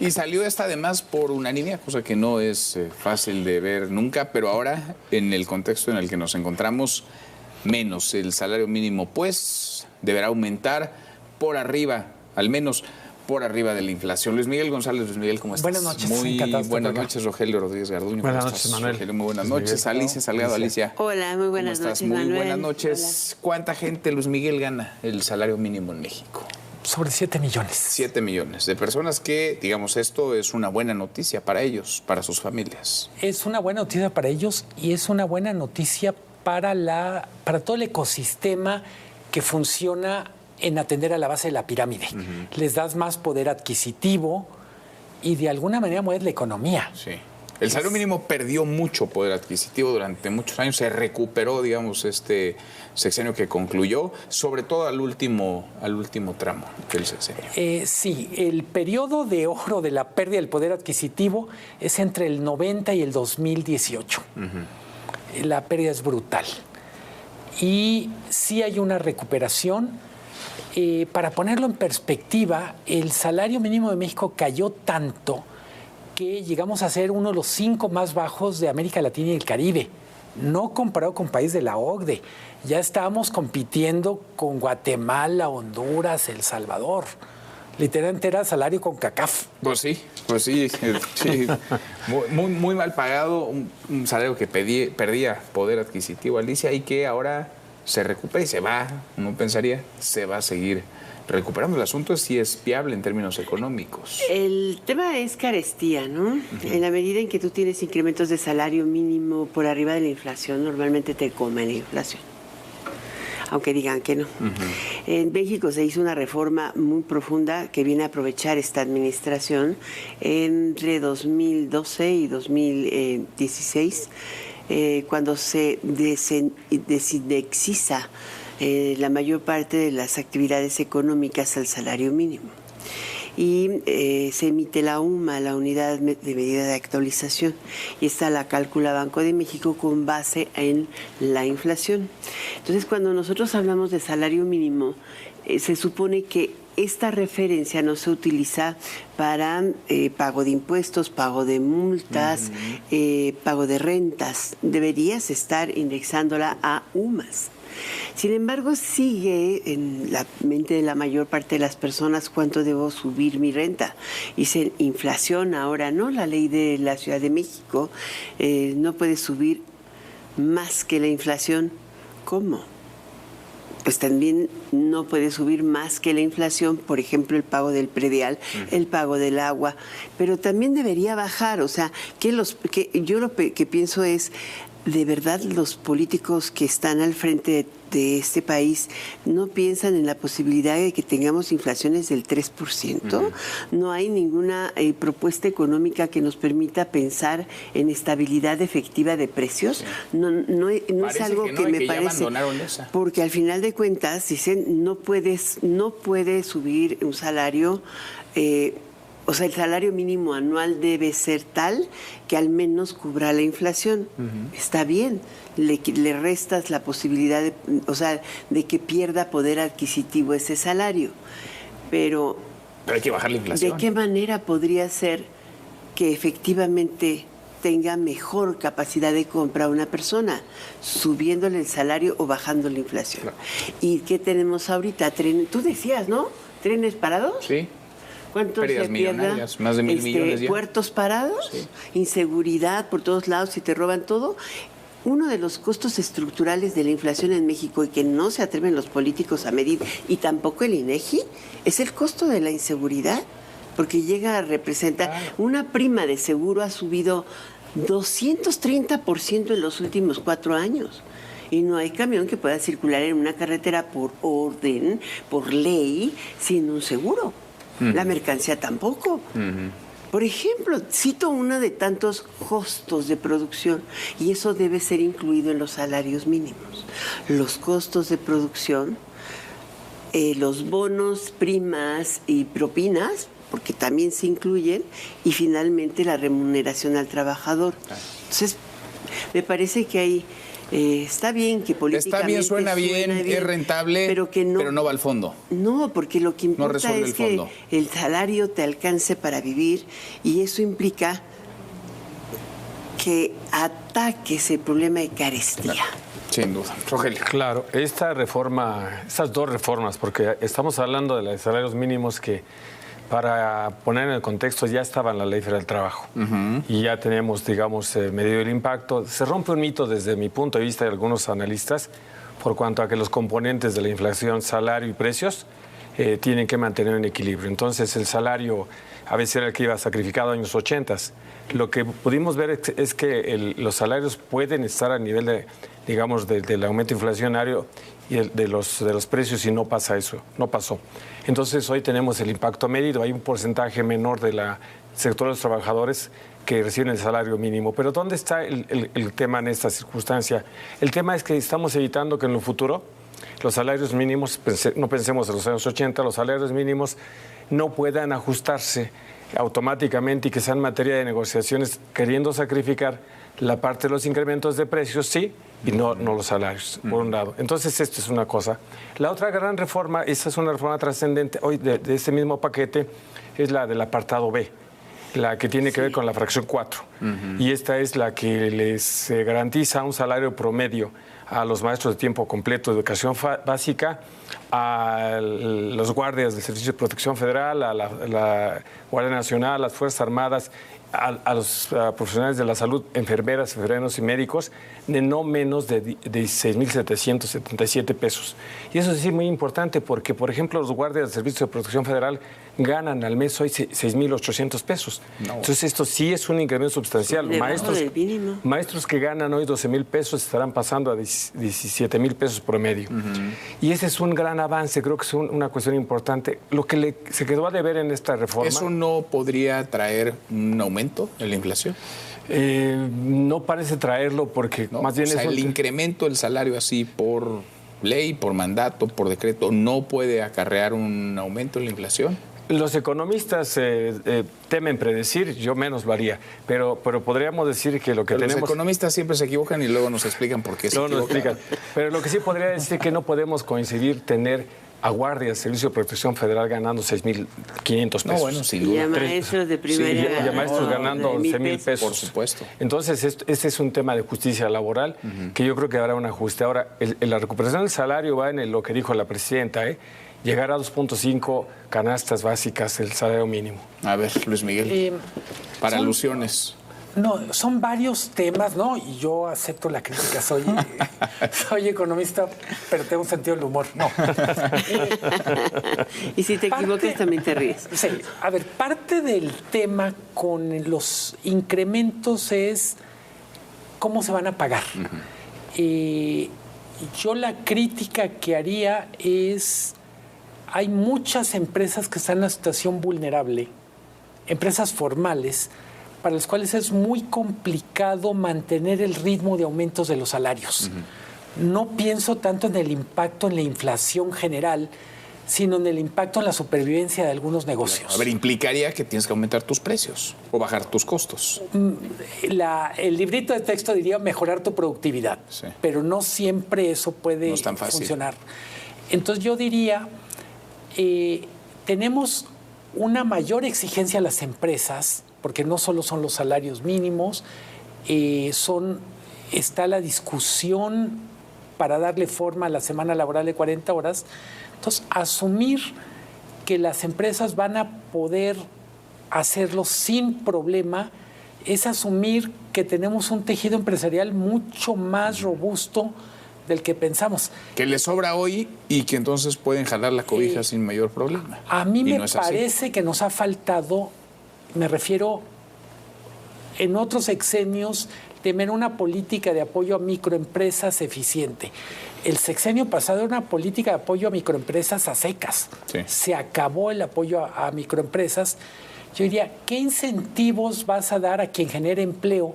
Y salió esta además por unanimidad, cosa que no es fácil de ver nunca, pero ahora, en el contexto en el que nos encontramos, menos. El salario mínimo, pues, deberá aumentar por arriba, al menos por arriba de la inflación. Luis Miguel González, Luis Miguel, ¿cómo estás? Buenas noches. Muy buenas noches, Rogelio Rodríguez Garduño. Buenas noches, Manuel. Rogelio, muy buenas noches. Alicia Salgado, Alicia. Hola, muy buenas noches, Muy Manuel. buenas noches. Hola. ¿Cuánta gente, Luis Miguel, gana el salario mínimo en México? Sobre 7 millones. 7 millones de personas que, digamos, esto es una buena noticia para ellos, para sus familias. Es una buena noticia para ellos y es una buena noticia para todo el ecosistema que funciona en atender a la base de la pirámide. Les das más poder adquisitivo y de alguna manera mueves la economía. Sí. El salario mínimo perdió mucho poder adquisitivo durante muchos años, se recuperó, digamos, este sexenio que concluyó, sobre todo al último tramo del sexenio. Sí, el periodo de oro de la pérdida del poder adquisitivo es entre el 90 y el 2018. La pérdida es brutal. Y sí hay una recuperación. Para ponerlo en perspectiva, el salario mínimo de México cayó tanto que llegamos a ser uno de los 5 más bajos de América Latina y el Caribe, no comparado con países de la OCDE. Ya estábamos compitiendo con Guatemala, Honduras, El Salvador. Literalmente era salario con CACAF. Pues sí. Sí. Muy mal pagado, un salario que perdía poder adquisitivo, Alicia, y que ahora se recupera y se va, uno pensaría, se va a seguir recuperando. El asunto es si es viable en términos económicos. El tema es carestía, ¿no? En la medida en que tú tienes incrementos de salario mínimo por arriba de la inflación, normalmente te come la inflación, aunque digan que no. En México se hizo una reforma muy profunda que viene a aprovechar esta administración entre 2012 y 2016, cuando se desindexiza la mayor parte de las actividades económicas al salario mínimo. Y se emite la UMA, la Unidad de Medida de Actualización, y esta la calcula Banco de México con base en la inflación. Entonces, cuando nosotros hablamos de salario mínimo, se supone que esta referencia no se utiliza para pago de impuestos, pago de multas, pago de rentas. Deberías estar indexándola a UMAS. Sin embargo, sigue en la mente de la mayor parte de las personas cuánto debo subir mi renta. Dice inflación ahora, ¿no? La ley de la Ciudad de México no puede subir más que la inflación. ¿Cómo? Pues también no puede subir más que la inflación, por ejemplo, el pago del predial, el pago del agua, pero también debería bajar. O sea, yo lo que pienso es, de verdad los políticos que están al frente de este país no piensan en la posibilidad de que tengamos inflaciones del 3%. No hay ninguna propuesta económica que nos permita pensar en estabilidad efectiva de precios. No es algo que me parece, porque al final de cuentas dicen no puedes subir un salario. O sea, el salario mínimo anual debe ser tal que al menos cubra la inflación. Está bien, le restas la posibilidad de que pierda poder adquisitivo ese salario. Pero hay que bajar la inflación. ¿De qué manera podría ser que efectivamente tenga mejor capacidad de compra una persona? Subiéndole el salario o bajando la inflación. Claro. ¿Y qué tenemos ahorita? Tú decías, ¿no? ¿Trenes parados? Sí. ¿Cuánto se pierda? Más de 1,000 millones ya. ¿Puertos parados? Sí. Inseguridad por todos lados y te roban todo. Uno de los costos estructurales de la inflación en México y que no se atreven los políticos a medir, y tampoco el INEGI, es el costo de la inseguridad, porque llega a representar, una prima de seguro ha subido 230% en los últimos 4 años. Y no hay camión que pueda circular en una carretera por orden, por ley, sin un seguro. La mercancía tampoco. Por ejemplo, cito uno de tantos costos de producción, y eso debe ser incluido en los salarios mínimos. Los costos de producción, los bonos, primas y propinas, porque también se incluyen, y finalmente la remuneración al trabajador. Entonces, me parece que hay está bien que políticamente está bien, suena bien, es rentable, pero no va al fondo. No, porque lo que importa es que fondo. el salario te alcance para vivir, y eso implica que ataques el problema de carestía. Claro, sin duda. Rogelio. Claro, estas dos reformas, porque estamos hablando de los salarios mínimos que, para poner en el contexto, ya estaba en la Ley Federal del Trabajo y ya tenemos, digamos, medido el impacto. Se rompe un mito desde mi punto de vista de algunos analistas por cuanto a que los componentes de la inflación, salario y precios, tienen que mantener un equilibrio. Entonces, el salario a veces era el que iba sacrificado en los 80. Lo que pudimos ver es que los salarios pueden estar a nivel de, digamos, del aumento inflacionario y de los precios, y no pasa eso, no pasó. Entonces, hoy tenemos el impacto medido. Hay un porcentaje menor del sector de los trabajadores que reciben el salario mínimo. Pero ¿dónde está el tema en esta circunstancia? El tema es que estamos evitando que en lo futuro los salarios mínimos, no pensemos en los años 80, los salarios mínimos no puedan ajustarse automáticamente y que sean materia de negociaciones, queriendo sacrificar la parte de los incrementos de precios, sí, y no los salarios, por un lado. Entonces, esto es una cosa. La otra gran reforma, esta es una reforma trascendente hoy de este mismo paquete, es la del apartado B, la que tiene que ver con la fracción 4. Y esta es la que les garantiza un salario promedio a los maestros de tiempo completo de educación básica, a los guardias del Servicio de Protección Federal, a la Guardia Nacional, a las Fuerzas Armadas, a los profesionales de la salud, enfermeras, enfermeros y médicos, de no menos de 16,777 pesos. Y eso es muy importante porque, por ejemplo, los guardias del Servicio de Protección Federal ganan al mes hoy 6,800 pesos. No. Entonces, esto sí es un incremento sustancial. Maestros que ganan hoy 12,000 pesos estarán pasando a 17,000 pesos promedio. Y ese es un gran avance, creo que es una cuestión importante. Lo que se quedó a deber en esta reforma... ¿Eso no podría traer un aumento en la inflación? No parece traerlo porque más bien el incremento del salario así por ley, por mandato, por decreto, ¿no puede acarrear un aumento en la inflación? Los economistas temen predecir, yo menos lo haría, pero podríamos decir que lo que tenemos... Los economistas siempre se equivocan y luego nos explican por qué se equivocan. Pero lo que sí podría decir que no podemos coincidir tener a guardias del Servicio de Protección Federal ganando 6,500 pesos. No, bueno, sin duda. Y a maestros de primaria. Y a maestros ganando 11,000 pesos. Por supuesto. Entonces, este es un tema de justicia laboral que yo creo que habrá un ajuste. Ahora, la recuperación del salario va en lo que dijo la presidenta, llegar a 2,5 canastas básicas el salario mínimo. A ver, Luis Miguel, para alusiones. No, son varios temas, ¿no? Y yo acepto la crítica, soy economista, pero tengo un sentido del humor, no. Y si te equivocas también te ríes. Sí, a ver, parte del tema con los incrementos es cómo se van a pagar. Yo la crítica que haría es, hay muchas empresas que están en una situación vulnerable, empresas formales, para las cuales es muy complicado mantener el ritmo de aumentos de los salarios. No pienso tanto en el impacto en la inflación general, sino en el impacto en la supervivencia de algunos negocios. A ver, implicaría que tienes que aumentar tus precios o bajar tus costos. El librito de texto diría mejorar tu productividad, sí, pero no siempre eso puede funcionar. Entonces yo diría, tenemos una mayor exigencia a las empresas, porque no solo son los salarios mínimos, está la discusión para darle forma a la semana laboral de 40 horas. Entonces, asumir que las empresas van a poder hacerlo sin problema es asumir que tenemos un tejido empresarial mucho más robusto del que pensamos. Que les sobra hoy y que entonces pueden jalar la cobija sin mayor problema. A mí me parece que nos ha faltado, me refiero en otros sexenios, tener una política de apoyo a microempresas eficiente. El sexenio pasado era una política de apoyo a microempresas a secas. Sí. Se acabó el apoyo a microempresas. Yo diría, ¿qué incentivos vas a dar a quien genere empleo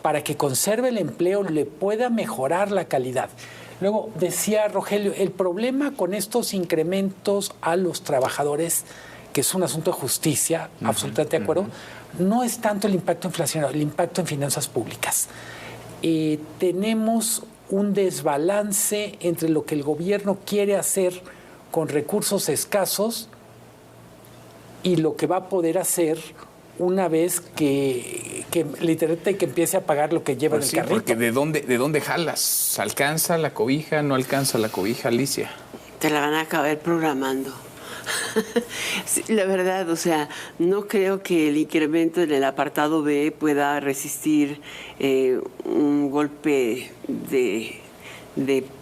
para que conserve el empleo, le pueda mejorar la calidad? Luego, decía Rogelio, el problema con estos incrementos a los trabajadores, que es un asunto de justicia, absolutamente de acuerdo, no es tanto el impacto inflacionario, el impacto en finanzas públicas. Tenemos un desbalance entre lo que el gobierno quiere hacer con recursos escasos y lo que va a poder hacer una vez que literalmente que empiece a pagar lo que lleva Pues en sí, el carrito. porque ¿de dónde jalas? ¿Alcanza la cobija? ¿No alcanza la cobija, Alicia? Te la van a acabar programando. Sí, la verdad, o sea, no creo que el incremento en el apartado B pueda resistir un golpe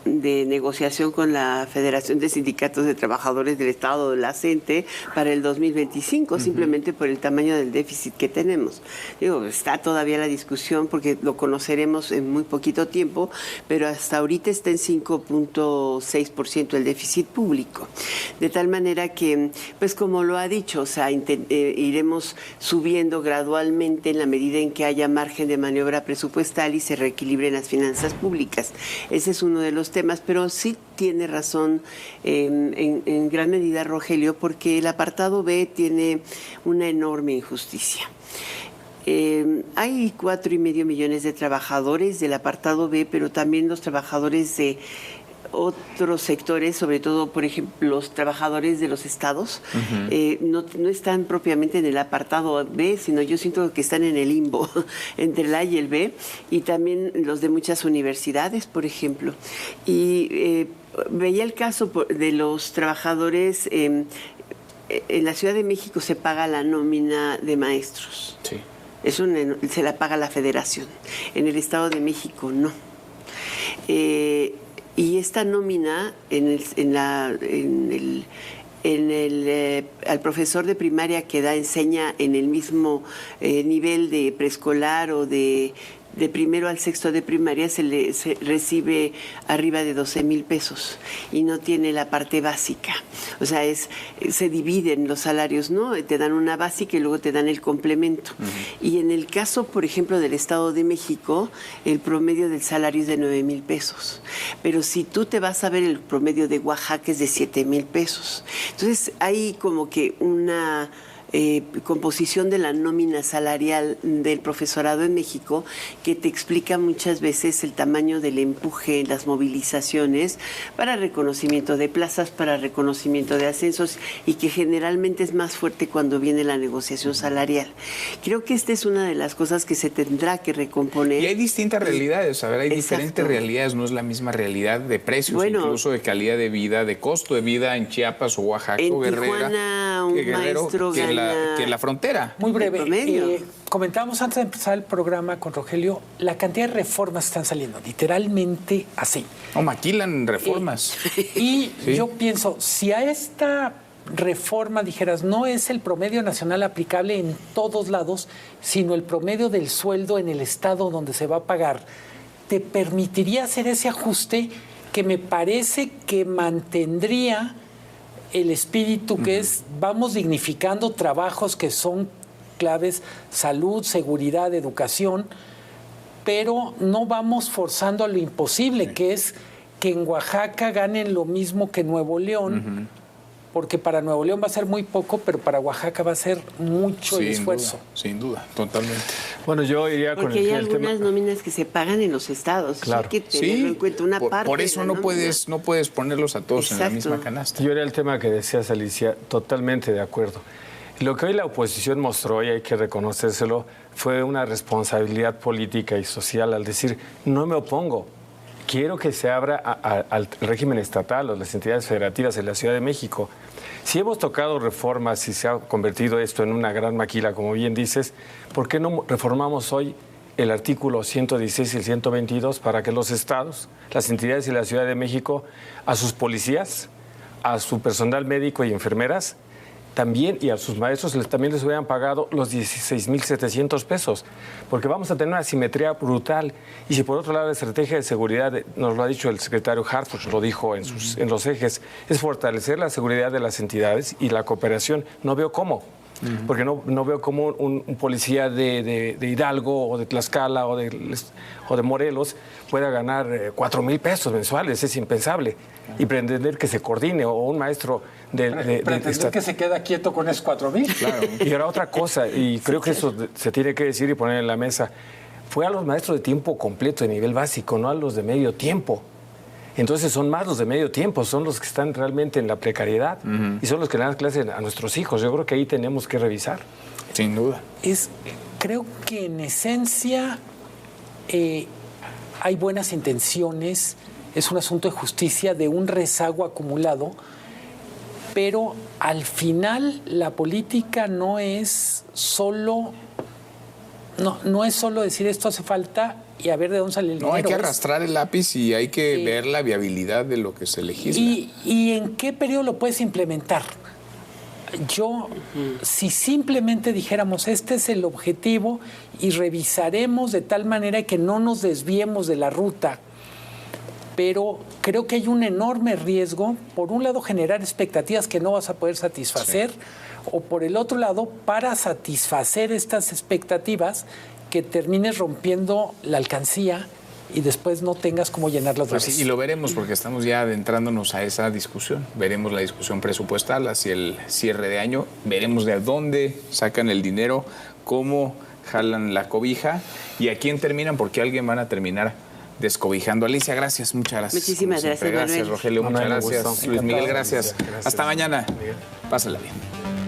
de negociación con la Federación de Sindicatos de Trabajadores del Estado, la CENTE, para el 2025, simplemente por el tamaño del déficit que tenemos. Digo, está todavía la discusión porque lo conoceremos en muy poquito tiempo, pero hasta ahorita está en 5.6% el déficit público. De tal manera que, pues como lo ha dicho, o sea, iremos subiendo gradualmente en la medida en que haya margen de maniobra presupuestal y se reequilibren las finanzas públicas. Ese es uno de los temas, pero sí tiene razón en gran medida Rogelio, porque el apartado B tiene una enorme injusticia. Hay 4,5 millones de trabajadores del apartado B, pero también los trabajadores de otros sectores, sobre todo, por ejemplo, los trabajadores de los estados, no están propiamente en el apartado B, sino yo siento que están en el limbo entre el A y el B, y también los de muchas universidades, por ejemplo. Y veía el caso de los trabajadores. En la Ciudad de México se paga la nómina de maestros. Sí. Eso se la paga la Federación. En el Estado de México no. Y esta nómina al profesor de primaria que enseña en el mismo nivel de preescolar o de primero al sexto de primaria se recibe arriba de 12,000 pesos y no tiene la parte básica. O sea, se dividen los salarios, ¿no? Te dan una básica y luego te dan el complemento. Y en el caso, por ejemplo, del Estado de México, el promedio del salario es de 9,000 pesos. Pero si tú te vas a ver, el promedio de Oaxaca es de 7,000 pesos. Entonces, hay como que una composición de la nómina salarial del profesorado en México que te explica muchas veces el tamaño del empuje en las movilizaciones para reconocimiento de plazas, para reconocimiento de ascensos, y que generalmente es más fuerte cuando viene la negociación salarial. Creo que esta es una de las cosas que se tendrá que recomponer. Y hay distintas realidades, a ver, hay diferentes realidades, no es la misma realidad de precios, incluso de calidad de vida, de costo de vida en Chiapas o Oaxaca o Guerrero. Tijuana, un maestro gana que en la frontera. Muy breve. Comentábamos antes de empezar el programa con Rogelio la cantidad de reformas que están saliendo, literalmente así. O maquilan reformas. Y yo pienso, si a esta reforma dijeras, no es el promedio nacional aplicable en todos lados, sino el promedio del sueldo en el estado donde se va a pagar, te permitiría hacer ese ajuste que me parece que mantendría el espíritu que es, vamos dignificando trabajos que son claves, salud, seguridad, educación, pero no vamos forzando a lo imposible, que es que en Oaxaca ganen lo mismo que Nuevo León, porque para Nuevo León va a ser muy poco, pero para Oaxaca va a ser mucho el esfuerzo. Sin duda, totalmente. Bueno, yo iría con porque hay algunas nóminas que se pagan en los estados. Claro. Hay que tenerlo en cuenta, una parte. Por eso no puedes ponerlos a todos en la misma canasta. Yo era el tema que decías, Alicia, totalmente de acuerdo. Lo que hoy la oposición mostró, y hay que reconocérselo, fue una responsabilidad política y social al decir, no me opongo, quiero que se abra al régimen estatal o las entidades federativas en la Ciudad de México. Si hemos tocado reformas y se ha convertido esto en una gran maquila, como bien dices, ¿por qué no reformamos hoy el artículo 116 y el 122 para que los estados, las entidades de la Ciudad de México, a sus policías, a su personal médico y enfermeras, también, y a sus maestros también les hubieran pagado los 16,700 pesos, porque vamos a tener una asimetría brutal. Y si por otro lado la estrategia de seguridad, nos lo ha dicho el secretario Harfuch, lo dijo en los ejes, es fortalecer la seguridad de las entidades y la cooperación. No veo cómo. Porque no veo cómo un policía de Hidalgo o de Tlaxcala o de Morelos pueda ganar 4,000 pesos mensuales, es impensable. Y pretender que se coordine, o un maestro pretender que se queda quieto con esos 4,000. Claro. Y ahora otra cosa, y creo que eso se tiene que decir y poner en la mesa. fue a los maestros de tiempo completo de nivel básico, no a los de medio tiempo. Entonces son más los de medio tiempo, son los que están realmente en la precariedad y son los que le dan clases a nuestros hijos. Yo creo que ahí tenemos que revisar. Sin duda. Creo que en esencia hay buenas intenciones, es un asunto de justicia, de un rezago acumulado, pero al final la política no es solo decir esto hace falta y a ver de dónde sale el dinero. No, hay que arrastrar el lápiz y hay que ver la viabilidad de lo que se legisla. ¿Y en qué periodo lo puedes implementar? Si simplemente dijéramos, este es el objetivo y revisaremos de tal manera que no nos desviemos de la ruta, pero creo que hay un enorme riesgo, por un lado, generar expectativas que no vas a poder satisfacer, o por el otro lado, para satisfacer estas expectativas, que termines rompiendo la alcancía y después no tengas cómo llenarla otra vez. Sí, y lo veremos porque estamos ya adentrándonos a esa discusión. Veremos la discusión presupuestal hacia el cierre de año. Veremos de dónde sacan el dinero, cómo jalan la cobija y a quién terminan, porque alguien van a terminar descobijando. Alicia, gracias, muchas gracias. Muchísimas gracias, Gracias, Rogelio, muchas gracias. Luis Miguel, gracias. Hasta mañana. Pásala bien.